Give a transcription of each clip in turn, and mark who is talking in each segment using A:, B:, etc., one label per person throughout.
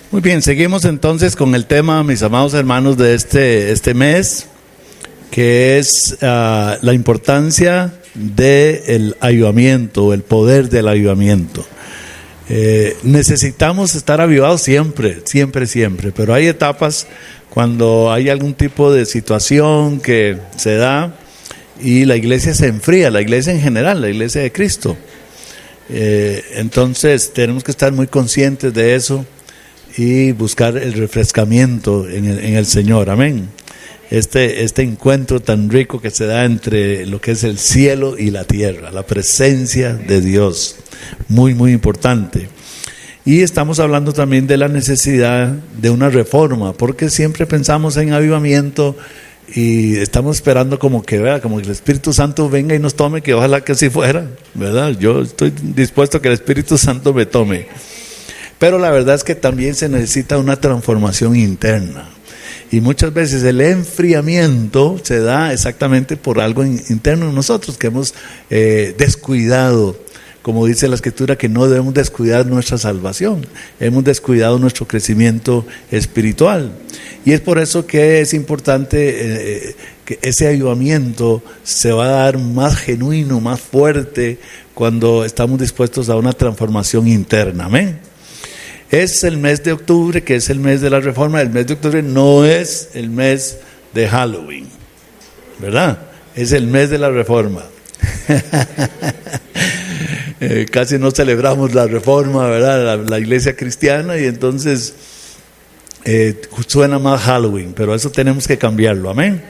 A: Muy bien, seguimos entonces con el tema, mis amados hermanos, de este mes, que es la importancia del avivamiento, el poder del avivamiento. Necesitamos estar avivados siempre, pero hay etapas cuando hay algún tipo de situación que se da y la iglesia se enfría, la iglesia en general, la iglesia de Cristo. Entonces tenemos que estar muy conscientes de eso y buscar el refrescamiento en el Señor, amén. Este encuentro tan rico que se da entre lo que es el cielo y la tierra, la presencia de Dios, muy importante. Y estamos hablando también de la necesidad de una reforma, porque siempre pensamos en avivamiento y estamos esperando como que el Espíritu Santo venga y nos tome, que ojalá que así fuera, ¿verdad? Yo estoy dispuesto a que el Espíritu Santo me tome. Pero la verdad es que también se necesita una transformación interna. Y muchas veces el enfriamiento se da exactamente por algo interno en nosotros, que hemos descuidado, como dice la Escritura, que no debemos descuidar nuestra salvación. Hemos descuidado nuestro crecimiento espiritual. Y es por eso que es importante que ese avivamiento se va a dar más genuino, más fuerte, cuando estamos dispuestos a una transformación interna. Amén. Es el mes de octubre, que es el mes de la reforma. El mes de octubre no es el mes de Halloween, ¿verdad? Es el mes de la reforma. Casi no celebramos la reforma, ¿verdad? La iglesia cristiana, y entonces suena más Halloween, pero eso tenemos que cambiarlo, amén.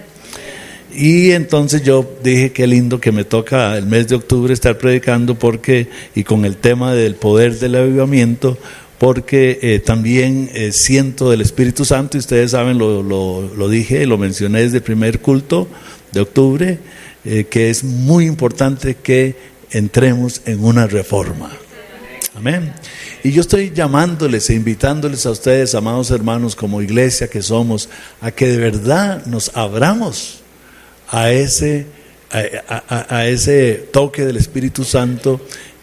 A: Y entonces yo dije, qué lindo que me toca el mes de octubre estar predicando, y con el tema del poder del avivamiento, porque también siento del Espíritu Santo, y ustedes saben, lo dije, lo mencioné desde el primer culto de octubre, que es muy importante que entremos en una reforma. Amén. Y yo estoy llamándoles e invitándoles a ustedes, amados hermanos, como iglesia que somos, a que de verdad nos abramos a ese toque del Espíritu Santo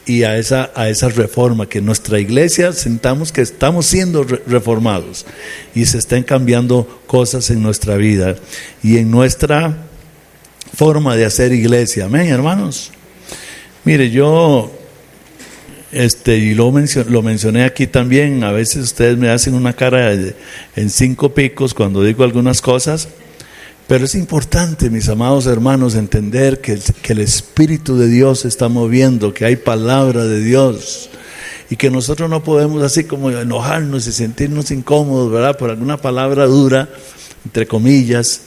A: y a esa reforma, que nuestra iglesia sintamos que estamos siendo reformados y se estén cambiando cosas en nuestra vida y en nuestra forma de hacer iglesia. Amén, hermanos. Mire, yo y lo mencioné aquí también, a veces ustedes me hacen una cara en 5 picos cuando digo algunas cosas, pero es importante, mis amados hermanos, entender que el Espíritu de Dios se está moviendo, que hay palabra de Dios, y que nosotros no podemos así como enojarnos y sentirnos incómodos, ¿verdad?, por alguna palabra dura, entre comillas,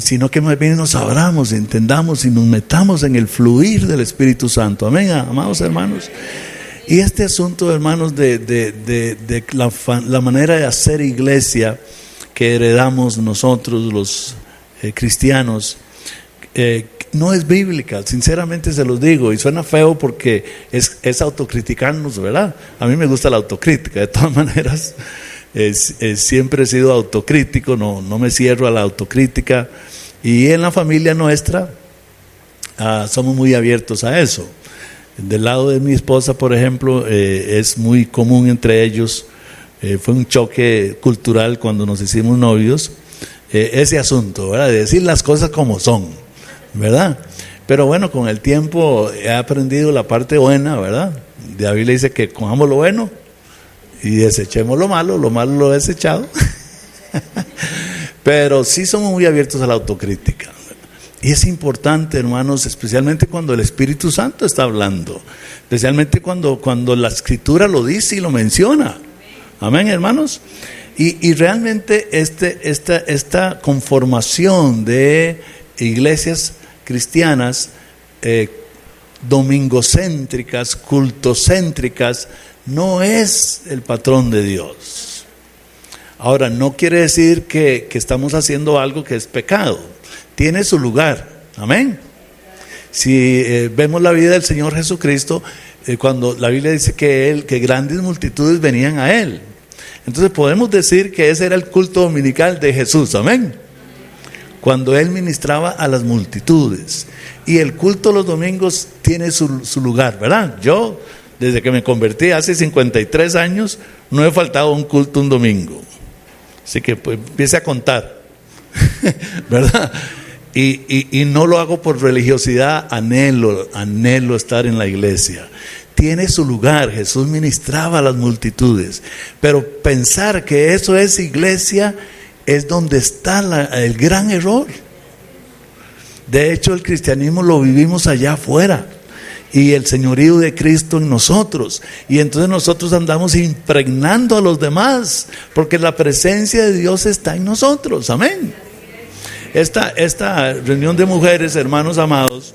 A: sino que más bien nos abramos, entendamos y nos metamos en el fluir del Espíritu Santo. Amén, amados hermanos. Y este asunto, hermanos, de la manera de hacer iglesia que heredamos nosotros los cristianos, no es bíblica, sinceramente se los digo, y suena feo porque es autocriticarnos, ¿verdad? A mí me gusta la autocrítica, de todas maneras, siempre he sido autocrítico, no me cierro a la autocrítica, y en la familia nuestra somos muy abiertos a eso. Del lado de mi esposa, por ejemplo, es muy común entre ellos, fue un choque cultural cuando nos hicimos novios, ese asunto, ¿verdad?, de decir las cosas como son, ¿verdad? Pero bueno, con el tiempo he aprendido la parte buena, ¿verdad? La Biblia dice que cojamos lo bueno y desechemos lo malo lo he desechado. Pero sí somos muy abiertos a la autocrítica. Y es importante, hermanos, especialmente cuando el Espíritu Santo está hablando, especialmente cuando la Escritura lo dice y lo menciona. Amén, hermanos. Y realmente esta conformación de iglesias cristianas domingocéntricas, cultocéntricas, no es el patrón de Dios. Ahora, no quiere decir que estamos haciendo algo que es pecado. Tiene su lugar. Amén. Si vemos la vida del Señor Jesucristo, cuando la Biblia dice que grandes multitudes venían a Él, entonces podemos decir que ese era el culto dominical de Jesús. Amén. Cuando Él ministraba a las multitudes. Y el culto los domingos tiene su lugar, ¿verdad? Yo, desde que me convertí hace 53 años, no he faltado a un culto un domingo. Así que pues empiece a contar, ¿verdad? Y no lo hago por religiosidad, anhelo estar en la iglesia. Tiene su lugar, Jesús ministraba a las multitudes, pero pensar que eso es iglesia es donde está el gran error. De hecho, el cristianismo lo vivimos allá afuera y el señorío de Cristo en nosotros, y entonces nosotros andamos impregnando a los demás porque la presencia de Dios está en nosotros. Amén. Esta reunión de mujeres, hermanos amados,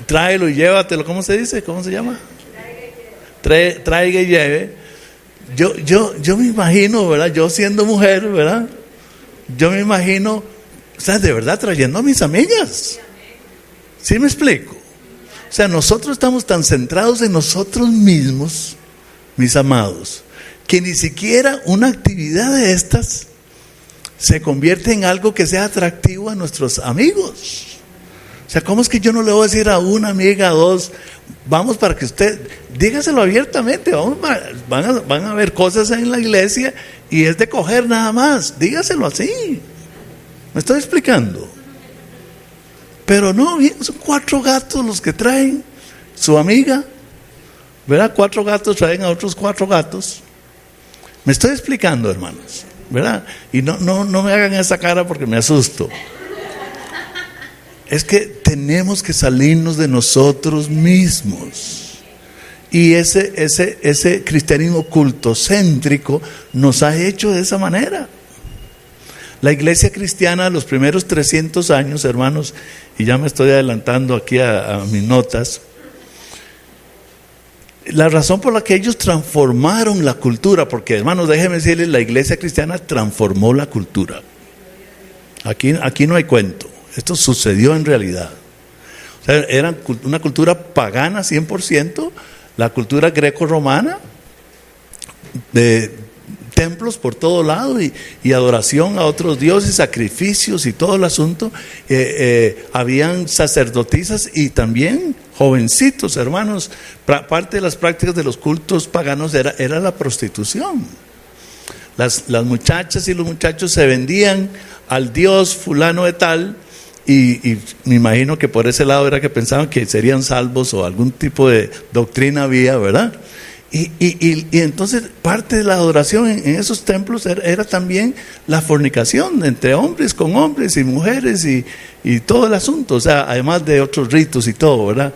A: tráelo y llévatelo, ¿cómo se dice? ¿Cómo se llama? Traiga y lleve. Yo me imagino, ¿verdad? Yo siendo mujer, ¿verdad? Yo me imagino, o sea, de verdad trayendo a mis amigas. ¿Sí me explico? O sea, nosotros estamos tan centrados en nosotros mismos, mis amados, que ni siquiera una actividad de estas se convierte en algo que sea atractivo a nuestros amigos. O sea, ¿cómo es que yo no le voy a decir a una amiga, a dos, vamos para que usted, dígaselo abiertamente, van a ver cosas en la iglesia y es de coger nada más, dígaselo así. ¿Me estoy explicando? Pero no, bien, son 4 gatos los que traen su amiga, ¿verdad? 4 gatos traen a otros 4 gatos. Me estoy explicando, hermanos, ¿verdad? Y no me hagan esa cara porque me asusto. Es que tenemos que salirnos de nosotros mismos. Y ese cristianismo cultocéntrico nos ha hecho de esa manera. La iglesia cristiana, los primeros 300 años, hermanos, y ya me estoy adelantando aquí a mis notas, la razón por la que ellos transformaron la cultura, porque hermanos, déjenme decirles, la iglesia cristiana transformó la cultura. Aquí no hay cuento, esto sucedió en realidad. O sea, era una cultura pagana 100%, la cultura greco-romana, de templos por todo lado y adoración a otros dioses, sacrificios y todo el asunto. Habían sacerdotisas y también jovencitos, hermanos. Parte de las prácticas de los cultos paganos era la prostitución. Las muchachas y los muchachos se vendían al dios fulano de tal, y me imagino que por ese lado era que pensaban que serían salvos o algún tipo de doctrina había, ¿verdad? Y entonces parte de la adoración en esos templos era también la fornicación entre hombres con hombres y mujeres y todo el asunto, o sea, además de otros ritos y todo, ¿verdad?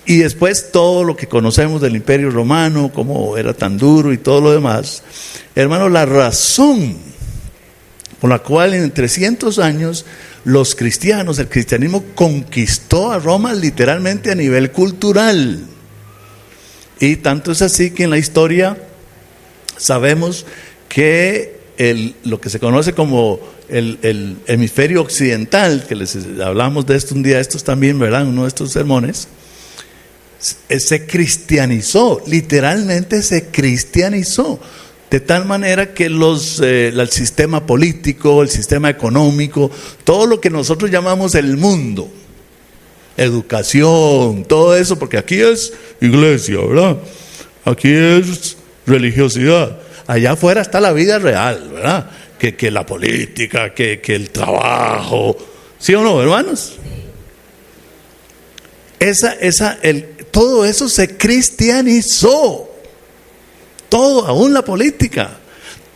A: Y después todo lo que conocemos del Imperio Romano, cómo era tan duro y todo lo demás. Hermano, la razón por la cual en 300 años los cristianos, el cristianismo conquistó a Roma literalmente a nivel cultural. Y tanto es así que en la historia sabemos que lo que se conoce como el hemisferio occidental, que les hablamos de esto un día, estos también, ¿verdad? Uno de estos sermones, se cristianizó, literalmente se cristianizó, de tal manera que el sistema político, el sistema económico, todo lo que nosotros llamamos el mundo, educación, todo eso, porque aquí es iglesia, ¿verdad? Aquí es religiosidad. Allá afuera está la vida real, ¿verdad? Que la política, que el trabajo, ¿sí o no, hermanos? Todo eso se cristianizó. Todo, aún la política.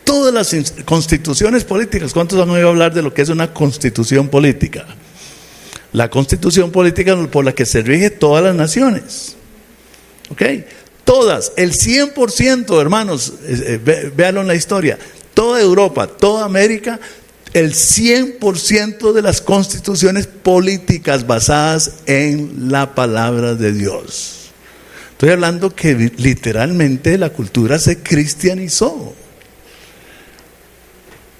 A: Todas las constituciones políticas. ¿Cuántos han oído hablar de lo que es una constitución política? La constitución política por la que se rige todas las naciones. ¿Ok? Todas, el 100%, hermanos, véanlo en la historia, toda Europa, toda América, el 100% de las constituciones políticas basadas en la palabra de Dios. Estoy hablando que literalmente la cultura se cristianizó.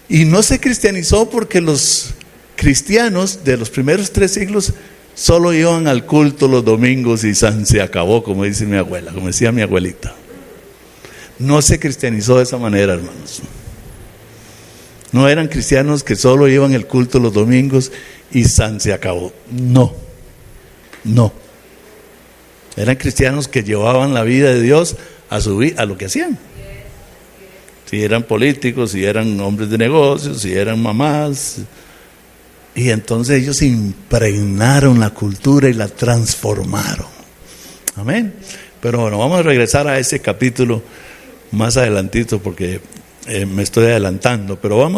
A: Y no se cristianizó porque los cristianos de los primeros 3 siglos solo iban al culto los domingos y se acabó, como dice mi abuela, como decía mi abuelita. No se cristianizó de esa manera, hermanos. No eran cristianos que solo iban al culto los domingos y se acabó. No. Eran cristianos que llevaban la vida de Dios a lo que hacían. Si eran políticos, si eran hombres de negocios, si eran mamás. Y entonces ellos impregnaron la cultura y la transformaron. Amén. Pero bueno, vamos a regresar a ese capítulo más adelantito porque me estoy adelantando. Pero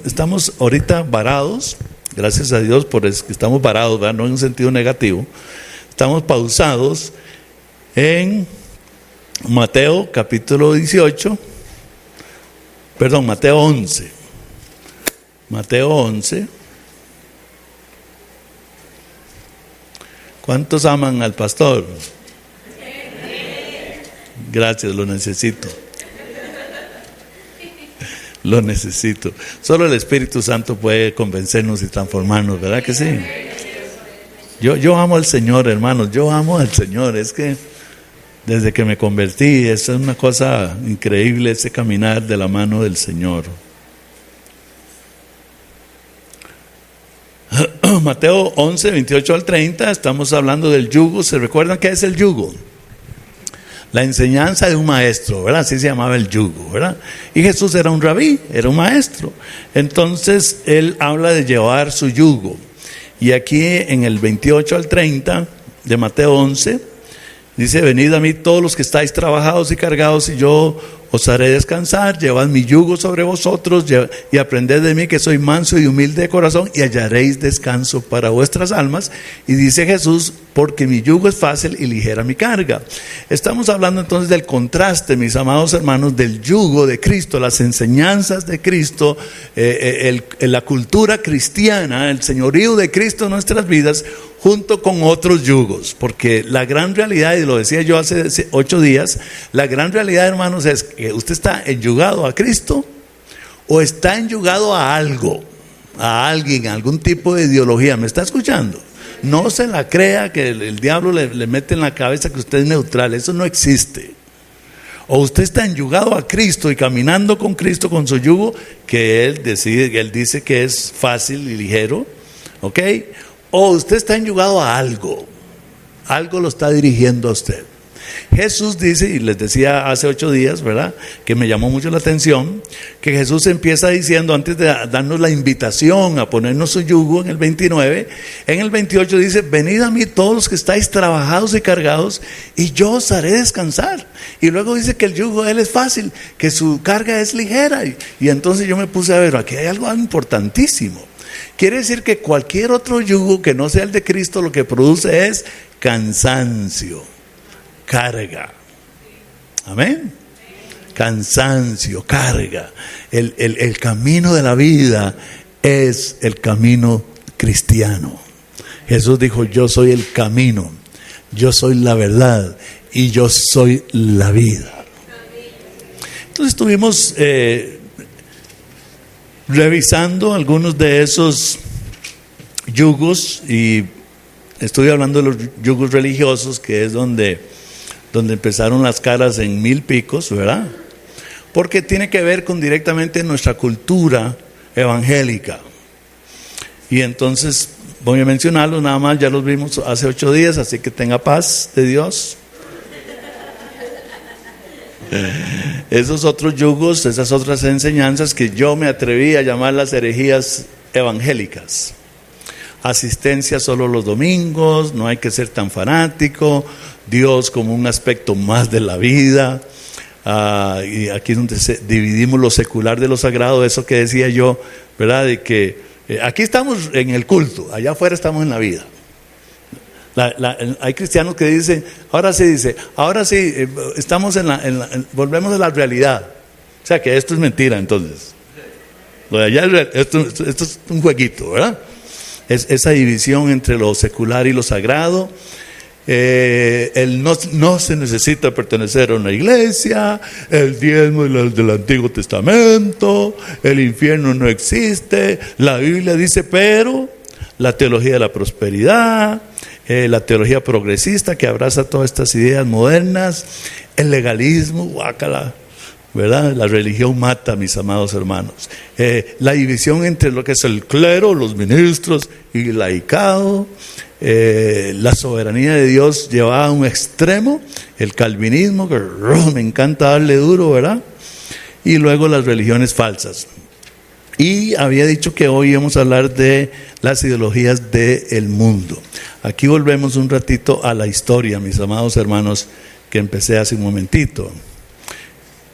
A: estamos ahorita varados, gracias a Dios por eso que estamos varados, ¿verdad? No en un sentido negativo. Estamos pausados en Mateo capítulo 18, perdón, Mateo 11. Mateo 11. ¿Cuántos aman al pastor? Gracias, lo necesito. Lo necesito. Solo el Espíritu Santo puede convencernos y transformarnos, ¿verdad que sí? Yo amo al Señor, hermanos, yo amo al Señor. Es que desde que me convertí, es una cosa increíble ese caminar de la mano del Señor. Mateo 11, 28 al 30, estamos hablando del yugo. ¿Se recuerdan qué es el yugo? La enseñanza de un maestro, ¿verdad? Así se llamaba el yugo, ¿verdad? Y Jesús era un rabí, era un maestro. Entonces, él habla de llevar su yugo. Y aquí en el 28 al 30 de Mateo 11, dice: venid a mí todos los que estáis trabajados y cargados, y yo os haré descansar. Llevad mi yugo sobre vosotros y aprended de mí, que soy manso y humilde de corazón, y hallaréis descanso para vuestras almas. Y dice Jesús: porque mi yugo es fácil y ligera mi carga. Estamos hablando entonces del contraste, mis amados hermanos, del yugo de Cristo, las enseñanzas de Cristo, la cultura cristiana, el señorío de Cristo en nuestras vidas, junto con otros yugos. Porque la gran realidad, y lo decía yo hace 8 días, la gran realidad, hermanos, es que usted está enyugado a Cristo o está enyugado a algo, a alguien, a algún tipo de ideología. ¿Me está escuchando? No se la crea que el diablo le mete en la cabeza que usted es neutral. Eso no existe. O usted está enyugado a Cristo y caminando con Cristo, con su yugo, que Él dice que es fácil y ligero, ¿ok? O usted está enyugado a algo lo está dirigiendo a usted. Jesús dice, y les decía hace 8 días, ¿verdad?, que me llamó mucho la atención, que Jesús empieza diciendo, antes de darnos la invitación a ponernos su yugo en el 29, en el 28 dice: venid a mí todos los que estáis trabajados y cargados, y yo os haré descansar. Y luego dice que el yugo de Él es fácil, que su carga es ligera. Y entonces yo me puse a ver, aquí hay algo importantísimo. Quiere decir que cualquier otro yugo que no sea el de Cristo, lo que produce es cansancio, carga. Amén. Cansancio, carga. El camino de la vida es el camino cristiano. Jesús dijo: yo soy el camino, yo soy la verdad y yo soy la vida. Entonces estuvimos revisando algunos de esos yugos, y estoy hablando de los yugos religiosos, que es donde empezaron las caras en 1000 picos, ¿verdad? Porque tiene que ver con directamente nuestra cultura evangélica. Y entonces voy a mencionarlos nada más, ya los vimos hace 8 días, así que tenga paz de Dios. Esos otros yugos, esas otras enseñanzas que yo me atreví a llamar las herejías evangélicas. Asistencia solo los domingos, no hay que ser tan fanático, Dios como un aspecto más de la vida. Y aquí es donde dividimos lo secular de lo sagrado, eso que decía yo, ¿verdad? De que aquí estamos en el culto, allá afuera estamos en la vida. Hay cristianos que dicen, ahora sí, estamos volvemos a la realidad. O sea que esto es mentira, entonces. Lo de allá, esto es un jueguito, ¿verdad? Es esa división entre lo secular y lo sagrado. No se necesita pertenecer a una iglesia, el diezmo del Antiguo Testamento, el infierno no existe. La Biblia dice, pero la teología de la prosperidad, la teología progresista que abraza todas estas ideas modernas, el legalismo, guácala, ¿verdad? La religión mata, mis amados hermanos. La división entre lo que es el clero, los ministros y el laicado, la soberanía de Dios llevada a un extremo, el calvinismo, que me encanta darle duro, ¿verdad? Y luego las religiones falsas. Y había dicho que hoy íbamos a hablar de las ideologías del mundo. Aquí volvemos un ratito a la historia, mis amados hermanos, que empecé hace un momentito.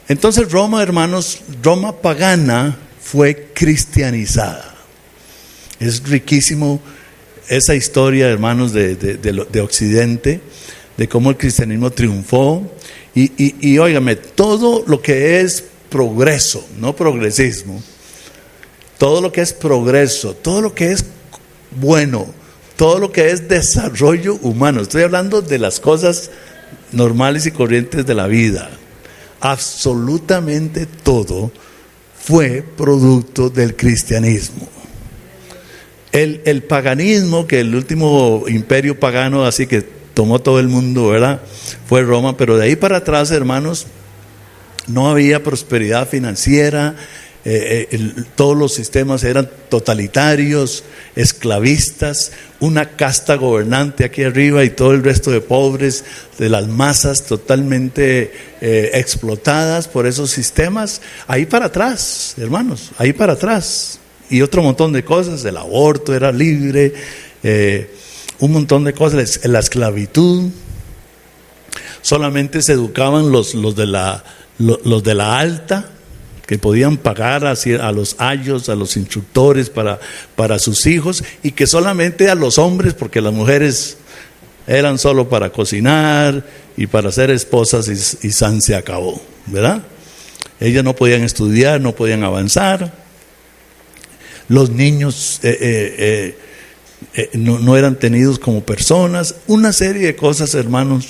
A: Entonces Roma, hermanos, Roma pagana fue cristianizada. Es riquísimo esa historia, hermanos, de Occidente, de cómo el cristianismo triunfó. Y óigame, todo lo que es progreso, no progresismo, todo lo que es progreso, todo lo que es bueno, todo lo que es desarrollo humano, estoy hablando de las cosas normales y corrientes de la vida, absolutamente todo fue producto del cristianismo. El paganismo, que el último imperio pagano así que tomó todo el mundo, ¿verdad?, fue Roma, pero de ahí para atrás, hermanos, no había prosperidad financiera. Todos los sistemas eran totalitarios, esclavistas, una casta gobernante aquí arriba y todo el resto de pobres, de las masas totalmente explotadas por esos sistemas. Ahí para atrás, hermanos, ahí para atrás. Y otro montón de cosas, el aborto era libre, un montón de cosas, la esclavitud. Solamente se educaban los de la alta, que podían pagar a los ayos, a los instructores para sus hijos, y que solamente a los hombres, porque las mujeres eran solo para cocinar y para ser esposas, y san se acabó, ¿verdad? Ellas no podían estudiar, no podían avanzar. Los niños no eran tenidos como personas, una serie de cosas, hermanos.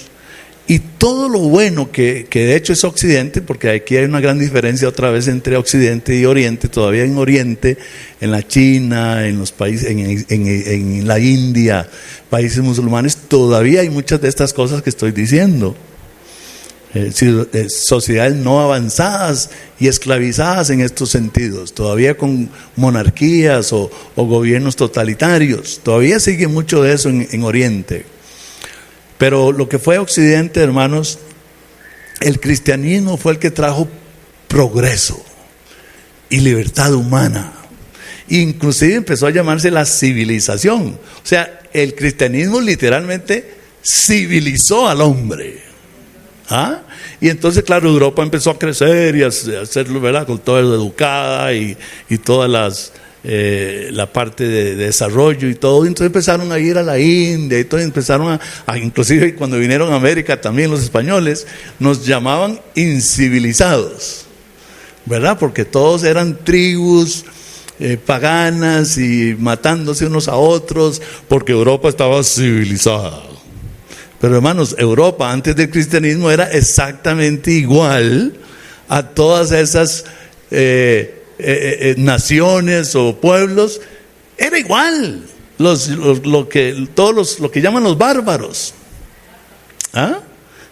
A: Y todo lo bueno que de hecho es Occidente, porque aquí hay una gran diferencia otra vez entre Occidente y Oriente. Todavía en Oriente, en la China, en los países, en la India, países musulmanes, todavía hay muchas de estas cosas que estoy diciendo. Sociedades no avanzadas y esclavizadas en estos sentidos, todavía con monarquías o gobiernos totalitarios. Todavía sigue mucho de eso en Oriente. Pero lo que fue Occidente, hermanos, el cristianismo fue el que trajo progreso y libertad humana. Inclusive empezó a llamarse la civilización. O sea, el cristianismo literalmente civilizó al hombre. ¿Ah? Y entonces, claro, Europa empezó a crecer y a hacerlo, ¿verdad?, con toda la educada y todas la parte de desarrollo y todo. Entonces empezaron a ir a la India y todo, empezaron inclusive cuando vinieron a América también los españoles nos llamaban incivilizados, ¿verdad? Porque todos eran tribus paganas y matándose unos a otros, porque Europa estaba civilizada. Pero hermanos, Europa antes del cristianismo era exactamente igual a todas esas naciones o pueblos, era igual, lo que llaman los bárbaros. ¿Ah?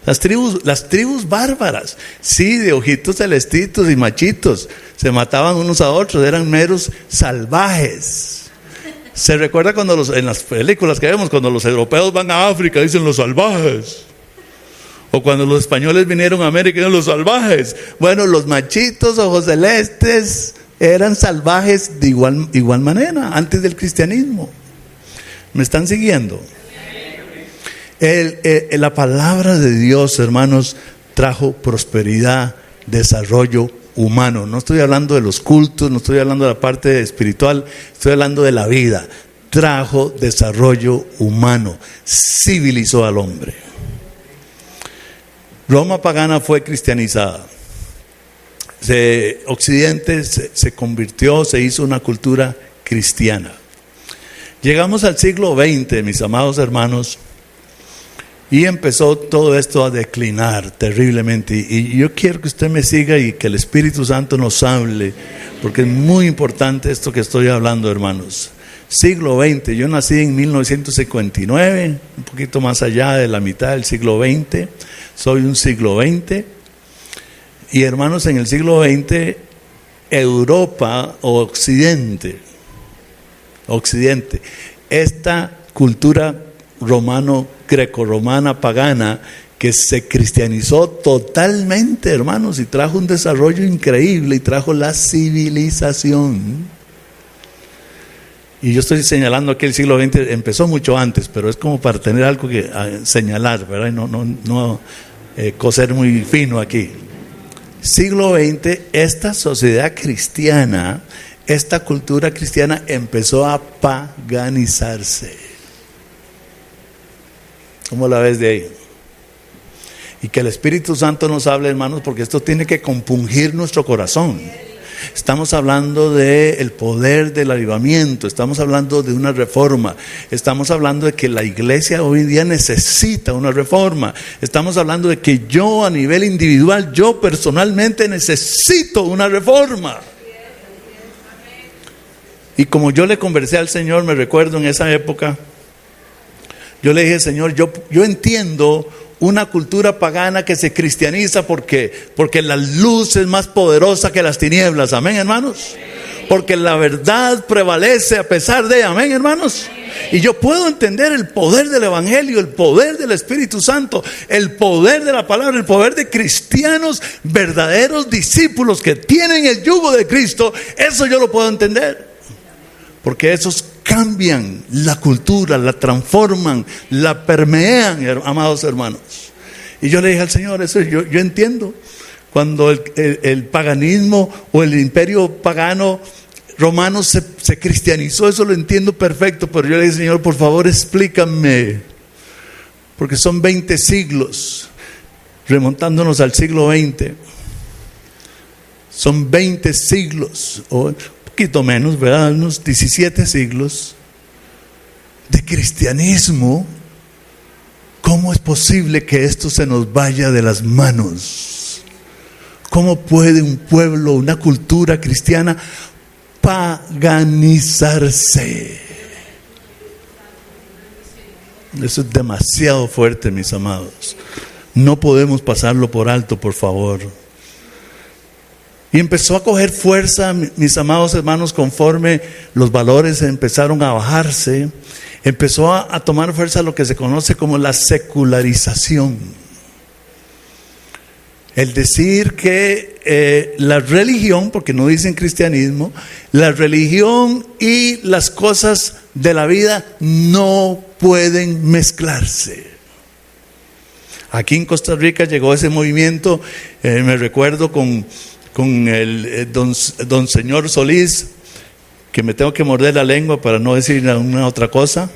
A: Las tribus bárbaras, sí, de ojitos celestitos y machitos, se mataban unos a otros, eran meros salvajes. Se recuerda en las películas que vemos, cuando los europeos van a África, dicen los salvajes. O cuando los españoles vinieron a América, eran los salvajes. Bueno, los machitos, ojos celestes, eran salvajes de igual manera, antes del cristianismo. ¿Me están siguiendo? La palabra de Dios, hermanos, trajo prosperidad, desarrollo humano. No estoy hablando de los cultos, no estoy hablando de la parte espiritual, estoy hablando de la vida. Trajo desarrollo humano, civilizó al hombre. Roma pagana fue cristianizada. Occidente se convirtió, se hizo una cultura cristiana. Llegamos al siglo XX, mis amados hermanos, y empezó todo esto a declinar terriblemente. Y yo quiero que usted me siga y que el Espíritu Santo nos hable, porque es muy importante esto que estoy hablando, hermanos. Siglo XX, yo nací en 1959, un poquito más allá de la mitad del siglo XX, soy un siglo XX. Y hermanos, en el siglo XX, Europa o Occidente, esta cultura grecorromana, pagana, que se cristianizó totalmente, hermanos, y trajo un desarrollo increíble y trajo la civilización. Y yo estoy señalando que el siglo XX empezó mucho antes, pero es como para tener algo que señalar, ¿verdad? Y no coser muy fino aquí. Siglo XX, esta sociedad cristiana, esta cultura cristiana empezó a paganizarse. ¿Cómo la ves de ahí? Y que el Espíritu Santo nos hable, hermanos, porque esto tiene que compungir nuestro corazón. Estamos hablando del poder del avivamiento, estamos hablando de una reforma, estamos hablando de que la iglesia hoy en día necesita una reforma, estamos hablando de que yo a nivel individual, yo personalmente necesito una reforma. Y como yo le conversé al Señor, me recuerdo en esa época, yo le dije, Señor, yo entiendo una cultura pagana que se cristianiza porque la luz es más poderosa que las tinieblas, amén, hermanos, porque la verdad prevalece a pesar de, amén, hermanos. Y yo puedo entender el poder del evangelio, el poder del Espíritu Santo, el poder de la palabra, el poder de cristianos verdaderos discípulos que tienen el yugo de Cristo. Eso yo lo puedo entender, porque esos cambian la cultura, la transforman, la permean, amados hermanos. Y yo le dije al Señor, eso yo entiendo. Cuando el paganismo o el imperio pagano romano se cristianizó, eso lo entiendo perfecto. Pero yo le dije, Señor, por favor explícame, porque son 20 siglos, remontándonos al siglo XX. Son 20 siglos, o poquito menos, ¿verdad? Unos 17 siglos de cristianismo. ¿Cómo es posible que esto se nos vaya de las manos? ¿Cómo puede un pueblo, una cultura cristiana paganizarse? Eso es demasiado fuerte, mis amados. No podemos pasarlo por alto, por favor. Y empezó a coger fuerza, mis amados hermanos, conforme los valores empezaron a bajarse. Empezó a tomar fuerza lo que se conoce como la secularización. El decir que la religión, porque no dicen cristianismo, la religión y las cosas de la vida no pueden mezclarse. Aquí en Costa Rica llegó ese movimiento, me recuerdo con el don señor Solís, que me tengo que morder la lengua para no decir una otra cosa.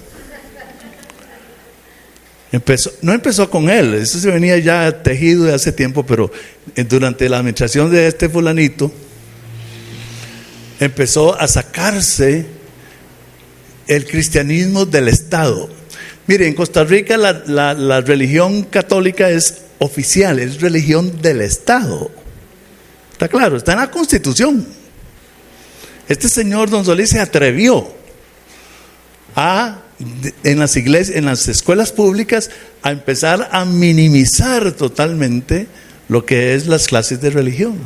A: No empezó con él, eso se venía ya tejido de hace tiempo, pero durante la administración de este fulanito empezó a sacarse el cristianismo del Estado. Mire, en Costa Rica la religión católica es oficial, es religión del Estado. Está claro, está en la Constitución. Este señor don Solís se atrevió en las iglesias, en las escuelas públicas, a empezar a minimizar totalmente lo que es las clases de religión.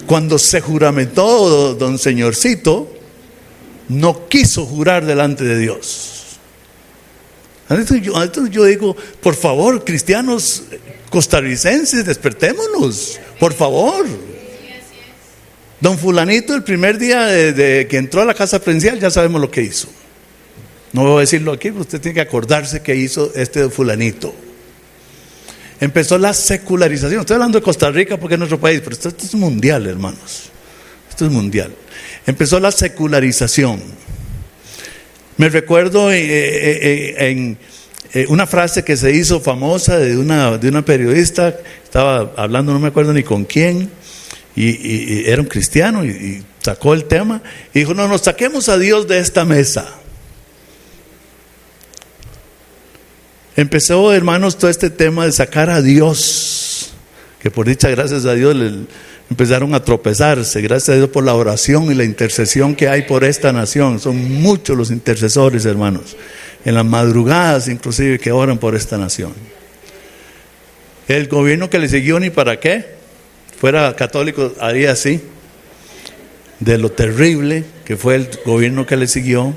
A: Cuando se juramentó don señorcito, no quiso jurar delante de Dios. Entonces yo digo, por favor, cristianos costarricenses, despertémonos, por favor. Don fulanito, el primer día de que entró a la casa presidencial, ya sabemos lo que hizo. No voy a decirlo aquí, pero usted tiene que acordarse que hizo este fulanito. Empezó la secularización. Estoy hablando de Costa Rica porque es nuestro país, pero esto es mundial, hermanos. Esto es mundial. Empezó la secularización. Me recuerdo en una frase que se hizo famosa de una periodista, estaba hablando, no me acuerdo ni con quién, y era un cristiano y sacó el tema y dijo, no, nos saquemos a Dios de esta mesa. Empezó, hermanos, todo este tema de sacar a Dios, que por dicha, gracias a Dios, empezaron a tropezarse, gracias a Dios por la oración y la intercesión que hay por esta nación. Son muchos los intercesores, hermanos, en las madrugadas inclusive, que oran por esta nación. El gobierno que le siguió, ni para qué, fuera católico, haría así. De lo terrible que fue el gobierno que le siguió,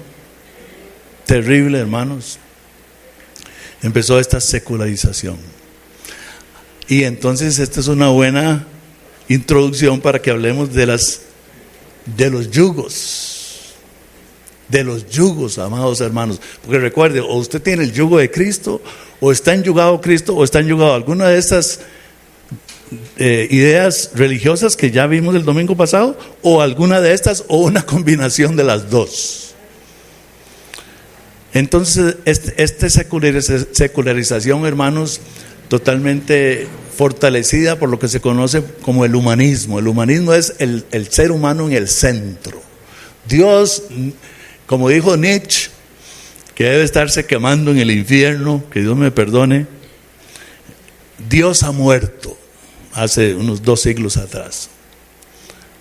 A: terrible, hermanos, empezó esta secularización. Y entonces esta es una buena introducción para que hablemos de los yugos, amados hermanos. Porque recuerde, o usted tiene el yugo de Cristo, o está enyugado Cristo, o está enyugado alguna de estas ideas religiosas que ya vimos el domingo pasado, o alguna de estas, o una combinación de las dos. Entonces, esta secularización, hermanos, totalmente fortalecida por lo que se conoce como el humanismo. El humanismo es el ser humano en el centro. Dios, como dijo Nietzsche, que debe estarse quemando en el infierno, que Dios me perdone, Dios ha muerto hace unos 2 siglos atrás.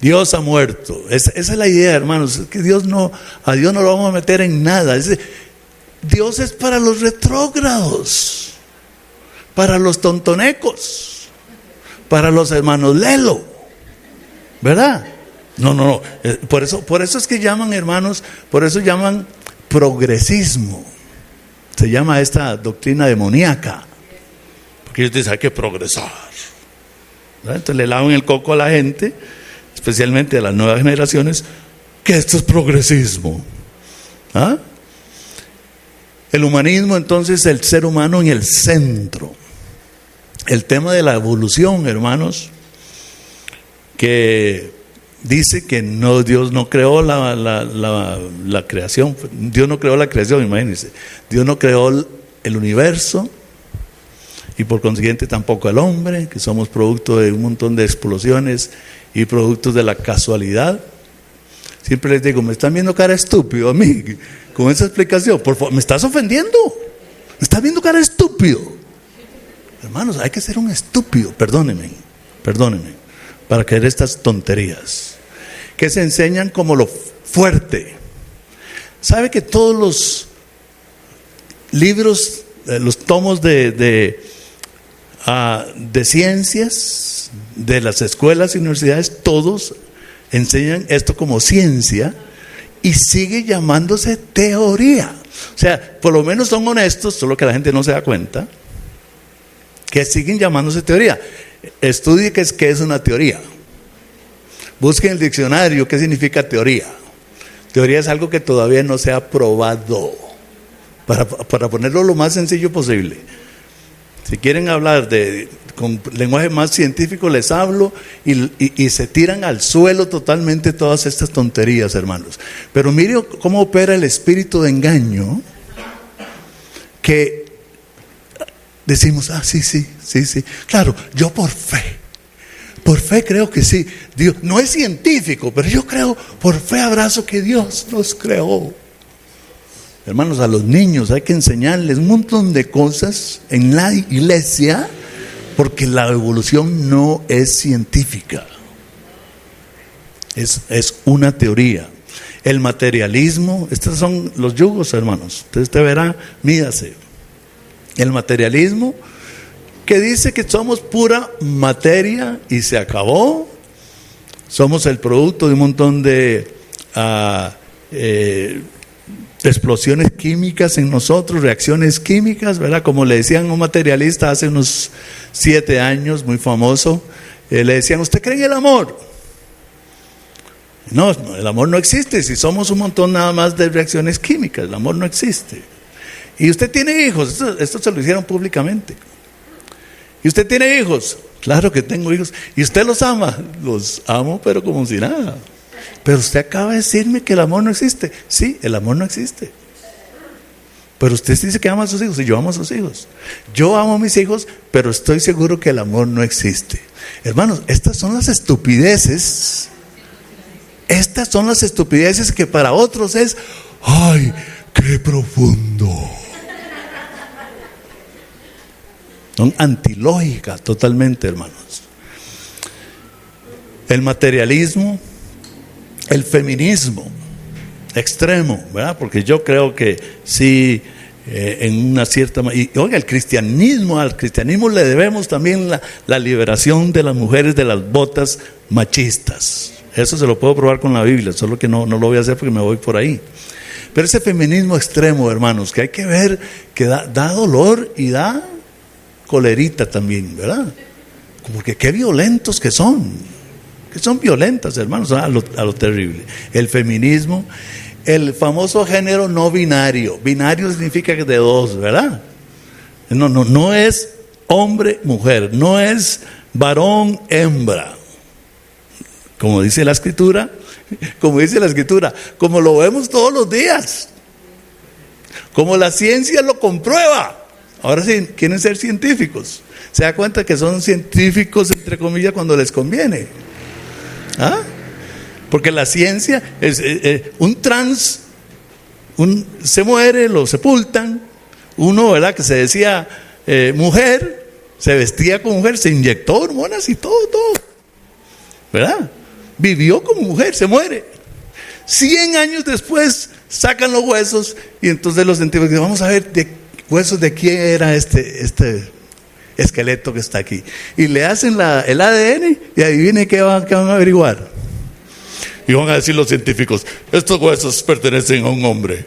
A: Dios ha muerto. Esa es la idea, hermanos, es que a Dios no lo vamos a meter en nada. Dios es para los retrógrados, para los tontonecos, para los hermanos Lelo, ¿verdad? No. Por eso es que llaman, hermanos, por eso llaman progresismo. Se llama esta doctrina demoníaca. Porque ellos dicen, hay que progresar, ¿verdad? Entonces le lavan el coco a la gente, especialmente a las nuevas generaciones, que esto es progresismo. ¿Ah? El humanismo, entonces, el ser humano en el centro. El tema de la evolución, hermanos, que dice que Dios no creó la creación. Dios no creó la creación, imagínense. Dios no creó el universo y por consiguiente tampoco el hombre, que somos producto de un montón de explosiones y productos de la casualidad. Siempre les digo, me están viendo cara estúpido a mí con esa explicación. Por favor, me estás ofendiendo. Me estás viendo cara estúpido. Hermanos, hay que ser un estúpido, perdónenme, para creer estas tonterías que se enseñan como lo fuerte. ¿Sabe que todos los libros, los tomos de ciencias de las escuelas y universidades, todos enseñan esto como ciencia y sigue llamándose teoría? O sea, por lo menos son honestos, solo que la gente no se da cuenta que siguen llamándose teoría. Estudie qué es una teoría. Busquen el diccionario qué significa teoría. Teoría es algo que todavía no se ha probado, para ponerlo lo más sencillo posible. Si quieren hablar con lenguaje más científico, les hablo y se tiran al suelo totalmente todas estas tonterías, hermanos. Pero mire cómo opera el espíritu de engaño, que decimos, sí, claro, yo por fe creo que sí. Dios no es científico, pero yo creo, por fe abrazo que Dios nos creó. Hermanos, a los niños hay que enseñarles un montón de cosas en la iglesia, porque la evolución no es científica, es una teoría. El materialismo, estos son los yugos, hermanos. Usted verá, mídase. El materialismo, que dice que somos pura materia y se acabó. Somos el producto de un montón de explosiones químicas en nosotros, reacciones químicas, ¿verdad? Como le decían a un materialista hace unos 7 años, muy famoso, le decían, ¿usted cree en el amor? No, el amor no existe. Si somos un montón nada más de reacciones químicas, el amor no existe. Y usted tiene hijos, esto se lo hicieron públicamente. ¿Y usted tiene hijos? Claro que tengo hijos. ¿Y usted los ama? Los amo, pero como si nada. Pero usted acaba de decirme que el amor no existe. Sí, el amor no existe. Pero usted dice que ama a sus hijos, y yo amo a sus hijos. Yo amo a mis hijos, pero estoy seguro que el amor no existe. Hermanos, estas son las estupideces. Estas son las estupideces que para otros es, ¡ay, qué profundo! Son antilógicas totalmente, hermanos. El materialismo, el feminismo extremo, ¿verdad? Porque yo creo que sí, en una cierta manera. Y oiga, al cristianismo le debemos también la liberación de las mujeres de las botas machistas. Eso se lo puedo probar con la Biblia, solo que no lo voy a hacer porque me voy por ahí. Pero ese feminismo extremo, hermanos, que hay que ver, que da dolor y da colerita también, ¿verdad? Porque qué violentos que son violentas, hermanos, a lo terrible. El feminismo, el famoso género no binario. Binario significa que de dos, ¿verdad? No es hombre, mujer, no es varón, hembra. Como dice la escritura, como lo vemos todos los días, como la ciencia lo comprueba. Ahora sí, quieren ser científicos. Se da cuenta que son científicos, entre comillas, cuando les conviene. ¿Ah? Porque la ciencia es un trans, se muere, lo sepultan. Uno, ¿verdad?, que se decía mujer, se vestía como mujer, se inyectó hormonas y todo, ¿verdad? Vivió como mujer, se muere. 100 años después sacan los huesos y entonces los científicos dicen, vamos a ver huesos de quién era este esqueleto que está aquí. Y le hacen el ADN y adivine qué van a averiguar. Y van a decir los científicos, estos huesos pertenecen a un hombre.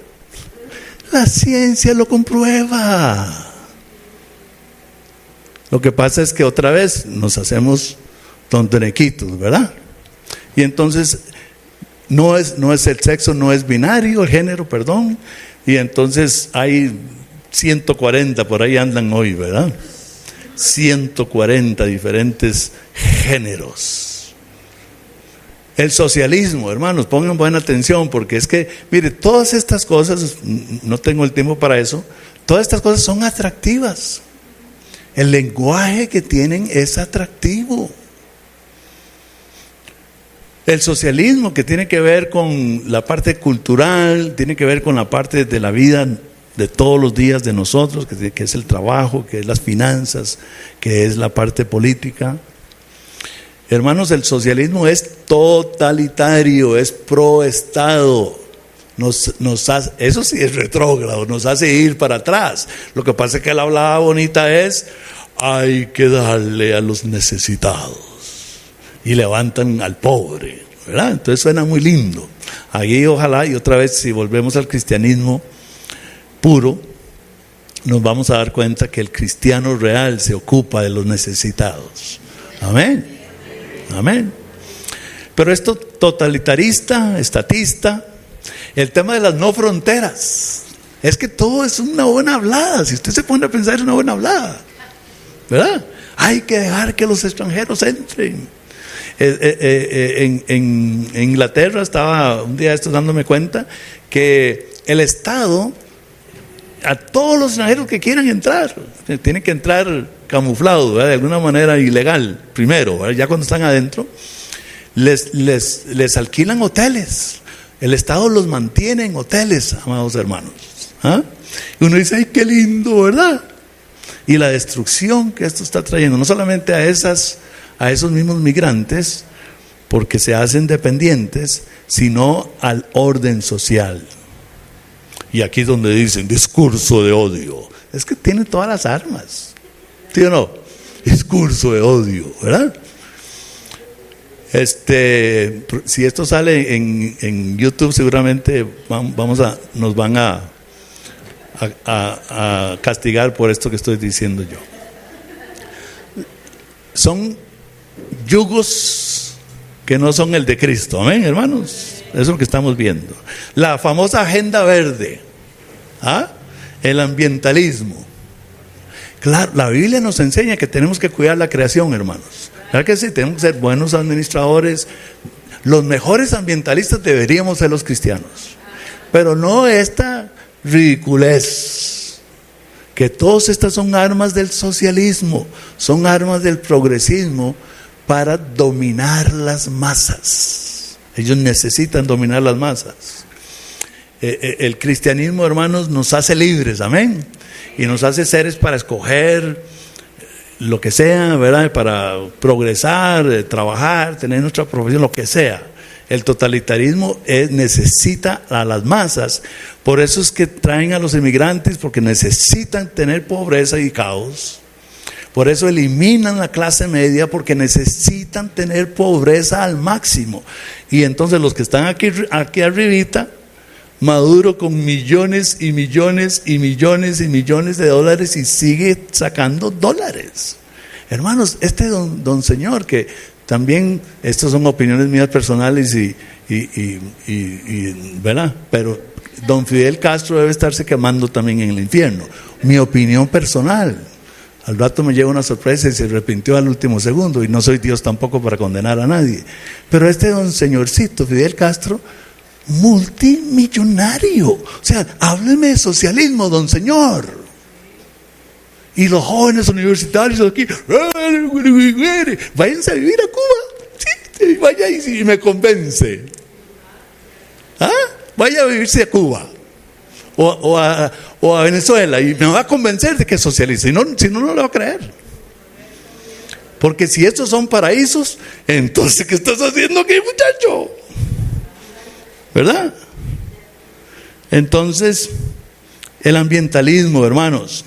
A: La ciencia lo comprueba. Lo que pasa es que otra vez nos hacemos tontenequitos, ¿verdad? Y entonces no es el sexo, no es binario, el género, perdón. Y entonces hay 140 por ahí andan hoy, ¿verdad? 140 diferentes géneros. El socialismo, hermanos, pongan buena atención, porque es que, mire, todas estas cosas, no tengo el tiempo para eso, todas estas cosas son atractivas. El lenguaje que tienen es atractivo. El socialismo, que tiene que ver con la parte cultural, tiene que ver con la parte de la vida de todos los días de nosotros, que es el trabajo, que es las finanzas, que es la parte política. Hermanos, el socialismo es totalitario, es pro Estado. Nos hace, eso sí es retrógrado, nos hace ir para atrás. Lo que pasa es que la hablada bonita es, hay que darle a los necesitados. Y levantan al pobre, ¿verdad? Entonces suena muy lindo. Ahí ojalá, y otra vez, si volvemos al cristianismo puro, nos vamos a dar cuenta que el cristiano real se ocupa de los necesitados. Amén. Amén. Pero esto totalitarista, estatista, el tema de las no fronteras, es que todo es una buena hablada. Si usted se pone a pensar, es una buena hablada, ¿verdad? Hay que dejar que los extranjeros entren. En Inglaterra estaba un día dándome cuenta que el Estado, a todos los extranjeros que quieran entrar, tienen que entrar camuflados, ¿verdad?, de alguna manera ilegal primero, ¿verdad? Ya cuando están adentro les alquilan hoteles. El Estado los mantiene en hoteles, amados hermanos. ¿Ah? Y uno dice, ay, qué lindo, ¿verdad? Y la destrucción que esto está trayendo, no solamente a esos mismos migrantes, porque se hacen dependientes, sino al orden social. Y aquí es donde dicen discurso de odio. Es que tienen todas las armas, ¿sí o no? Discurso de odio, ¿verdad? Si esto sale en YouTube, seguramente nos van a castigar por esto que estoy diciendo yo. Son yugos que no son el de Cristo, amén, hermanos. Eso es lo que estamos viendo. La famosa agenda verde, el ambientalismo. Claro, la Biblia nos enseña que tenemos que cuidar la creación, hermanos. ¿Verdad que sí? Tenemos que ser buenos administradores. Los mejores ambientalistas deberíamos ser los cristianos, pero no esta ridiculez, que todas estas son armas del socialismo, son armas del progresismo para dominar las masas. Ellos necesitan dominar las masas. El cristianismo, hermanos, nos hace libres, amén, y nos hace seres para escoger lo que sea, ¿verdad?, para progresar, trabajar, tener nuestra profesión, lo que sea. El totalitarismo necesita a las masas. Por eso es que traen a los inmigrantes, porque necesitan tener pobreza y caos. Por eso eliminan la clase media, porque necesitan tener pobreza al máximo. Y entonces los que están aquí arribita, Maduro con millones y millones y millones y millones de dólares, y sigue sacando dólares. Hermanos, don señor, que también, estas son opiniones mías personales y ¿verdad? Pero don Fidel Castro debe estarse quemando también en el infierno. Mi opinión personal. Al rato me llega una sorpresa y se arrepintió al último segundo, y no soy Dios tampoco para condenar a nadie. Pero don señorcito Fidel Castro, multimillonario. O sea, hábleme de socialismo, don señor. Y los jóvenes universitarios aquí, váyanse a vivir a Cuba. Sí, vaya y me convence. ¿Ah? Vaya a vivirse a Cuba o a Venezuela, y me va a convencer de que es socialista. Si no, no lo va a creer. Porque si estos son paraísos, entonces ¿qué estás haciendo aquí, muchacho? ¿Verdad? Entonces, el ambientalismo, hermanos.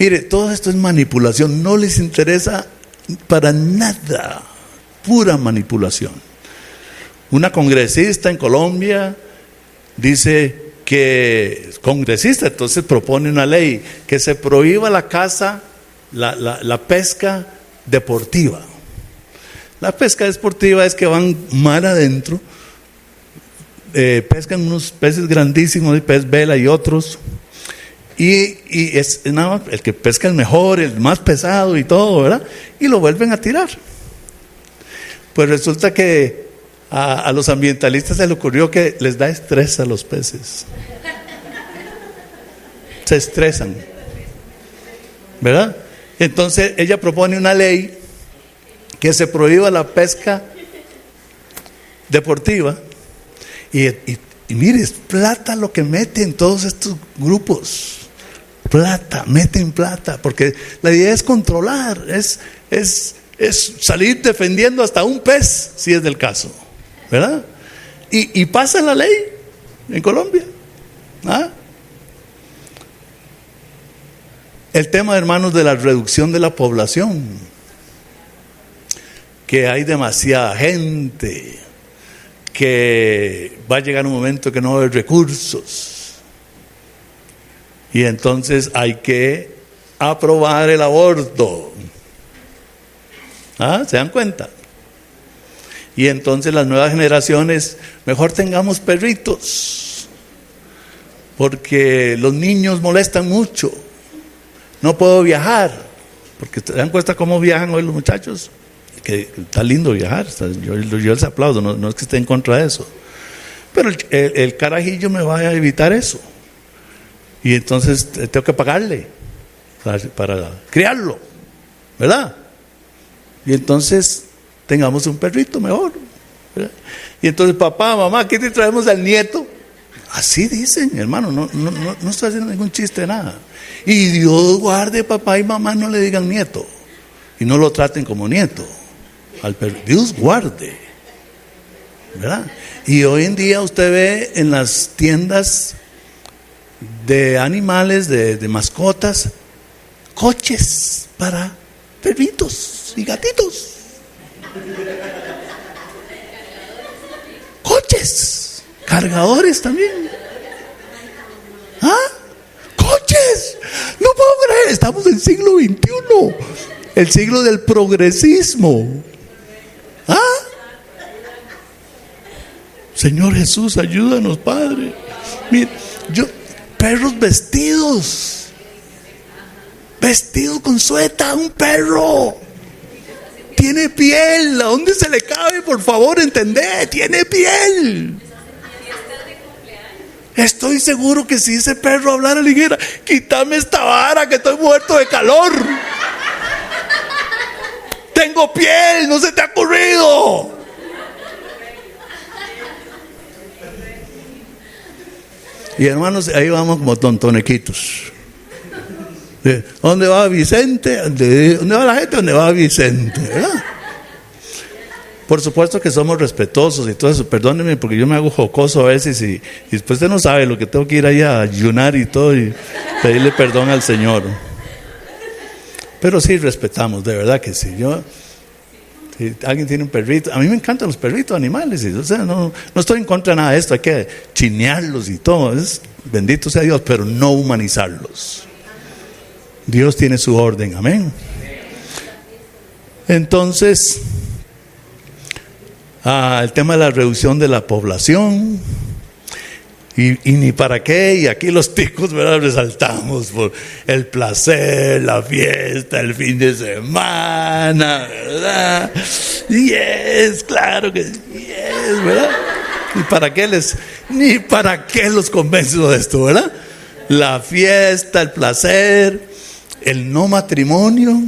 A: Mire, todo esto es manipulación, no les interesa para nada, pura manipulación. Una congresista en Colombia dice que, congresista, entonces propone una ley que se prohíba la caza, la pesca deportiva. La pesca deportiva es que van mar adentro, pescan unos peces grandísimos, el pez vela y otros. Y es nada más el que pesca el mejor, el más pesado y todo, ¿verdad? Y lo vuelven a tirar. Pues resulta que a los ambientalistas se le ocurrió que les da estrés a los peces. Se estresan, ¿verdad? Entonces ella propone una ley que se prohíba la pesca deportiva. Y mire, es plata lo que meten todos estos grupos. Plata, meten plata, porque la idea es controlar, es salir defendiendo hasta un pez, si es del caso, ¿verdad? Y pasa la ley en Colombia. ¿Ah? El tema, hermanos, de la reducción de la población, que hay demasiada gente, que va a llegar un momento que no va a haber recursos. Y entonces hay que aprobar el aborto. ¿Ah? ¿Se dan cuenta? Y entonces las nuevas generaciones, mejor tengamos perritos, porque los niños molestan mucho. No puedo viajar, porque ¿se dan cuenta cómo viajan hoy los muchachos? Que está lindo viajar, yo les aplaudo, no es que esté en contra de eso. Pero el carajillo me va a evitar eso. Y entonces tengo que pagarle para criarlo, ¿verdad? Y entonces tengamos un perrito mejor, ¿verdad? Y entonces, papá, mamá, ¿qué te traemos al nieto? Así dicen, hermano, no estoy haciendo ningún chiste de nada. Y Dios guarde, papá y mamá no le digan nieto, y no lo traten como nieto al perro. Dios guarde, ¿verdad? Y hoy en día usted ve en las tiendas de animales, de mascotas, coches para perritos y gatitos. Coches, cargadores también. ¿Ah? Coches. No puedo creer, estamos en el siglo XXI, el siglo del progresismo. ¿Ah? Señor Jesús, ayúdanos, Padre. Mira, perros vestidos con sueta, un perro tiene piel. ¿A dónde se le cabe, por favor, entender? Tiene piel. Estoy seguro que si ese perro hablara, le dijera: quítame esta vara que estoy muerto de calor, tengo piel, no se te ha ocurrido. Y hermanos, ahí vamos como tontonequitos. ¿Dónde va Vicente? ¿Dónde va la gente? ¿Dónde va Vicente? ¿Verdad? Por supuesto que somos respetuosos y todo eso. Perdónenme porque yo me hago jocoso a veces y después usted no sabe lo que tengo que ir ahí a ayunar y todo y pedirle perdón al Señor. Pero sí respetamos, de verdad que sí. Si alguien tiene un perrito, a mí me encantan los perritos, animales, o sea, no estoy en contra de nada de esto, hay que chinearlos y todo, bendito sea Dios, pero no humanizarlos. Dios tiene su orden, amén. Entonces, el tema de la reducción de la población, y ni para qué, y aquí los ticos, ¿verdad? Resaltamos por el placer, la fiesta, el fin de semana, ¿verdad? Yes, claro que yes, ¿verdad? Ni para qué los convenzo de esto, ¿verdad? La fiesta, el placer, el no matrimonio.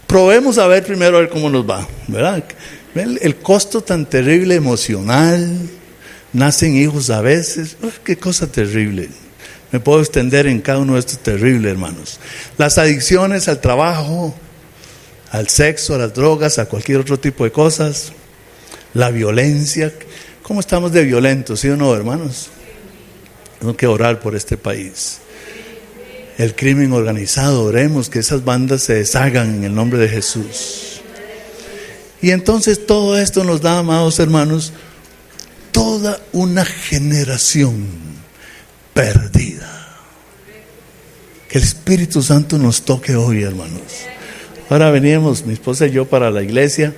A: Probemos a ver primero a ver cómo nos va, ¿verdad? El costo tan terrible emocional. Nacen hijos a veces, qué cosa terrible. Me puedo extender en cada uno de estos terribles, hermanos. Las adicciones al trabajo, al sexo, a las drogas, a cualquier otro tipo de cosas. La violencia. ¿Cómo estamos de violentos, sí o no, hermanos? Tengo que orar por este país. El crimen organizado, oremos que esas bandas se deshagan en el nombre de Jesús. Y entonces todo esto nos da, amados hermanos, toda una generación perdida. Que el Espíritu Santo nos toque hoy, hermanos. Ahora veníamos, mi esposa y yo, para la iglesia,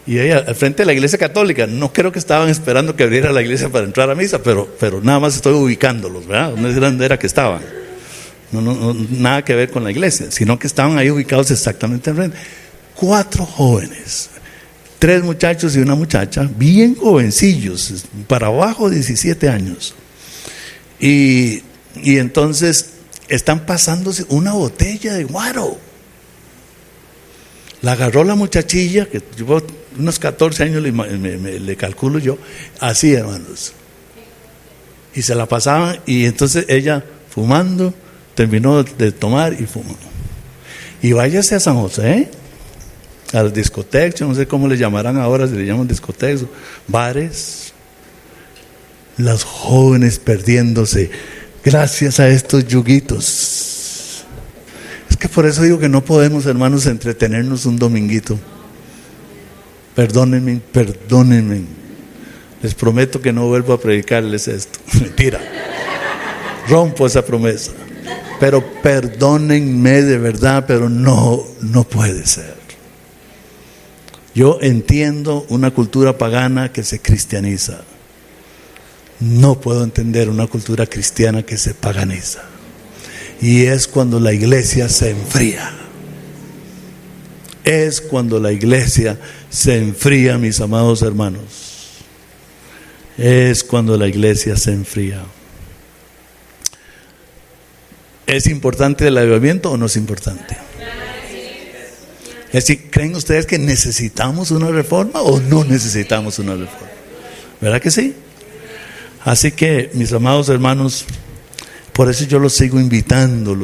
A: y ella al frente de la iglesia católica. No creo que estaban esperando que abriera la iglesia para entrar a misa, pero nada más estoy ubicándolos, ¿verdad? No es grande era que estaban. No, nada que ver con la iglesia, sino que estaban ahí ubicados exactamente enfrente. 4 jóvenes. 3 muchachos y una muchacha, bien jovencillos, para abajo de 17 años. Y entonces están pasándose una botella de guaro. La agarró la muchachilla, que llevó unos 14 años, le calculo yo, así, hermanos. Y se la pasaban, y entonces ella fumando, terminó de tomar y fumó. Y váyase a San José, a las discotecas, no sé cómo le llamarán ahora, si le llaman discotecas, bares, las jóvenes perdiéndose gracias a estos yuguitos. Es que por eso digo que no podemos, hermanos, entretenernos un dominguito. Perdónenme, les prometo que no vuelvo a predicarles esto. Mentira, rompo esa promesa, pero perdónenme de verdad, pero no puede ser. Yo entiendo una cultura pagana que se cristianiza. No puedo entender una cultura cristiana que se paganiza. Y es cuando la iglesia se enfría. Es cuando la iglesia se enfría, mis amados hermanos. Es cuando la iglesia se enfría. ¿Es importante el avivamiento o no es importante? Es decir, ¿creen ustedes que necesitamos una reforma o no necesitamos una reforma? ¿Verdad que sí? Así que, mis amados hermanos, por eso yo los sigo invitando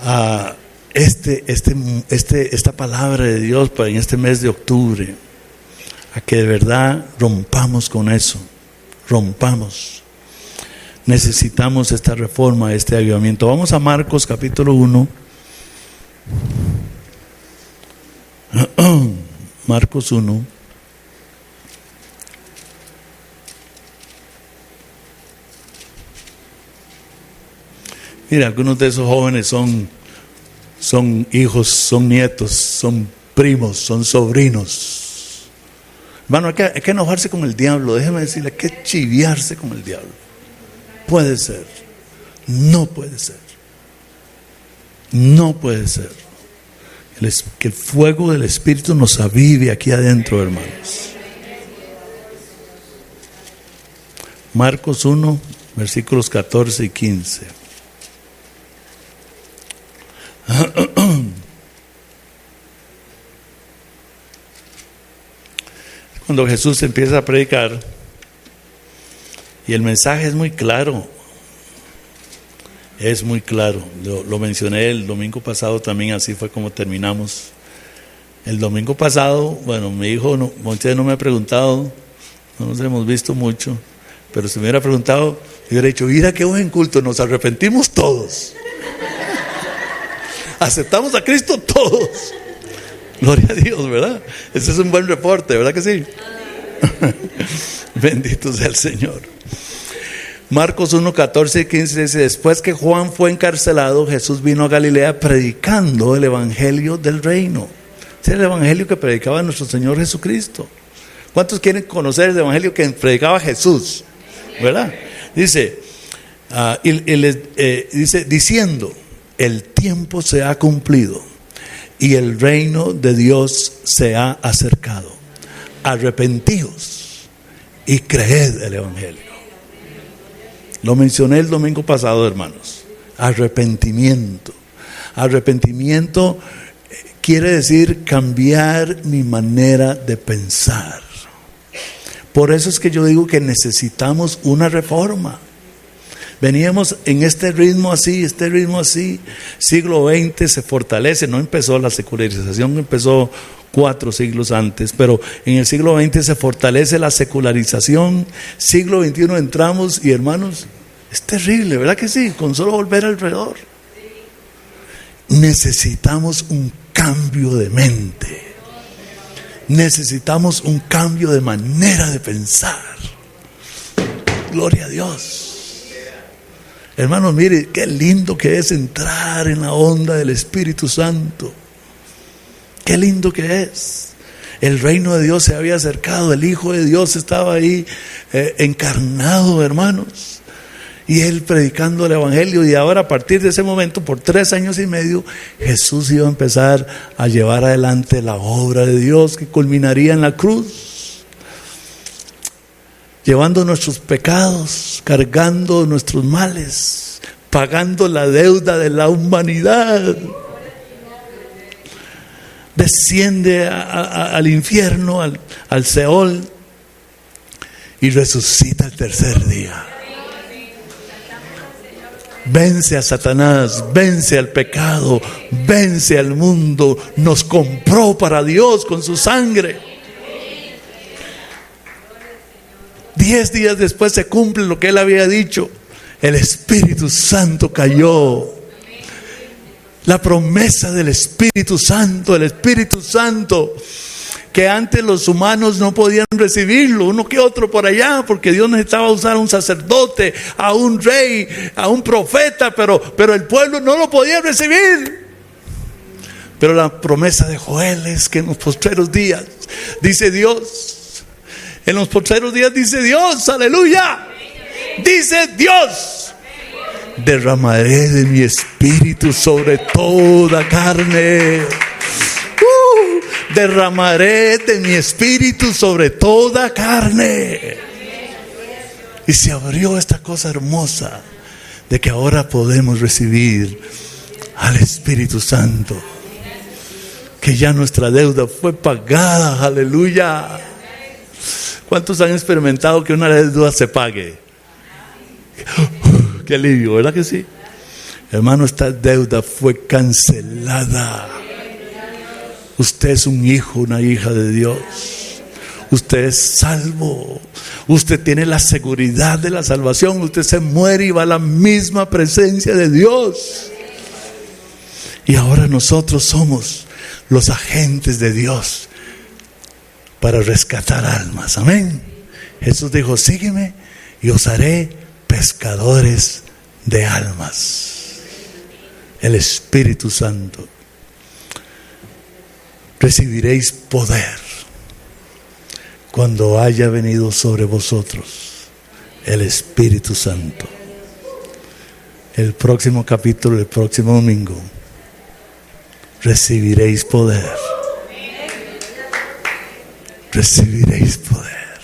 A: a esta palabra de Dios para en este mes de octubre, a que de verdad rompamos con eso, rompamos. Necesitamos esta reforma, este avivamiento. Vamos a Marcos capítulo 1. Marcos 1. Mira, algunos de esos jóvenes son hijos, son nietos, son primos, son sobrinos. Hermano, hay que enojarse con el diablo. Déjeme decirle, hay que chiviarse con el diablo. Puede ser, no puede ser, no puede ser. Que el fuego del Espíritu nos avive aquí adentro, hermanos. Marcos 1, versículos 14 y 15. Cuando Jesús empieza a predicar, y el mensaje es muy claro. es muy claro. Lo mencioné el domingo pasado también, así fue como terminamos. El domingo pasado, bueno, mi hijo Moisés no me ha preguntado, no nos hemos visto mucho, pero si me hubiera preguntado, yo hubiera dicho, mira qué buen culto, nos arrepentimos todos. Aceptamos a Cristo todos. Gloria a Dios, ¿verdad? Ese es un buen reporte, ¿verdad que sí? Bendito sea el Señor. Marcos 1, 14 y 15 dice, después que Juan fue encarcelado, Jesús vino a Galilea predicando el evangelio del reino. Ese es el evangelio que predicaba nuestro Señor Jesucristo. ¿Cuántos quieren conocer el evangelio que predicaba Jesús? ¿Verdad? Dice, dice, diciendo, el tiempo se ha cumplido y el reino de Dios se ha acercado. Arrepentíos y creed el evangelio. Lo mencioné el domingo pasado, hermanos. Arrepentimiento. Arrepentimiento quiere decir cambiar mi manera de pensar. Por eso es que yo digo que necesitamos una reforma. Veníamos en este ritmo así. Siglo XX se fortalece. No empezó la secularización, empezó 4 siglos antes, pero en el siglo XX se fortalece la secularización. Siglo XXI entramos y, hermanos, es terrible, ¿verdad que sí? Con solo volver alrededor. Necesitamos un cambio de mente. Necesitamos un cambio de manera de pensar. Gloria a Dios. Hermanos, mire, qué lindo que es entrar en la onda del Espíritu Santo. Qué lindo que es. El reino de Dios se había acercado, el Hijo de Dios estaba ahí encarnado, hermanos. Y Él predicando el evangelio. Y ahora, a partir de ese momento, por 3 años y medio, Jesús iba a empezar a llevar adelante la obra de Dios que culminaría en la cruz, llevando nuestros pecados, cargando nuestros males, pagando la deuda de la humanidad. Desciende al infierno, al Seol, y resucita el tercer día. Vence a Satanás, vence al pecado, vence al mundo. Nos compró para Dios con su sangre. 10 días después se cumple lo que Él había dicho. El Espíritu Santo cayó. La promesa del Espíritu Santo, el Espíritu Santo, que antes los humanos no podían recibirlo, uno que otro por allá, porque Dios necesitaba usar a un sacerdote, a un rey, a un profeta, pero el pueblo no lo podía recibir. Pero la promesa de Joel es que en los postreros días, dice Dios, en los postreros días dice Dios, aleluya, dice Dios, derramaré de mi espíritu sobre toda carne. Derramaré de mi espíritu sobre toda carne. Y se abrió esta cosa hermosa de que ahora podemos recibir al Espíritu Santo, que ya nuestra deuda fue pagada. Aleluya. ¿Cuántos han experimentado que una deuda se pague? Qué alivio, ¿verdad que sí? Hermano, esta deuda fue cancelada. Usted es un hijo, una hija de Dios. Usted es salvo. Usted tiene la seguridad de la salvación. Usted se muere y va a la misma presencia de Dios. Y ahora nosotros somos los agentes de Dios para rescatar almas. Amén. Jesús dijo, sígueme y os haré pescadores de almas. El Espíritu Santo. Recibiréis poder cuando haya venido sobre vosotros el Espíritu Santo. El próximo capítulo, el próximo domingo, recibiréis poder. Recibiréis poder.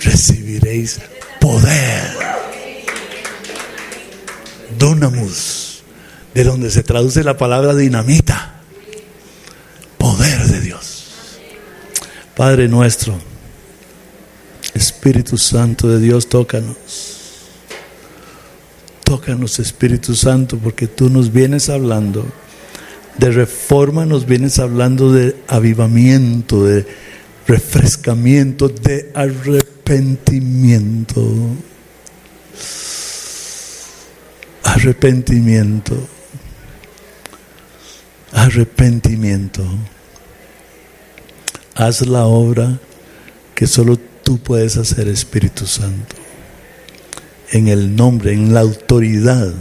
A: Recibiréis poder. Dunamus, de donde se traduce la palabra dinamita. Poder de Dios. Padre nuestro, Espíritu Santo de Dios, tócanos. Tócanos, Espíritu Santo, porque tú nos vienes hablando de reforma, nos vienes hablando de avivamiento, de refrescamiento, de arrepentimiento. Arrepentimiento. Arrepentimiento. Haz la obra que solo tú puedes hacer, Espíritu Santo. En el nombre, en la autoridad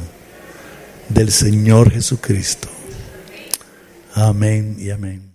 A: del Señor Jesucristo. Amén y amén.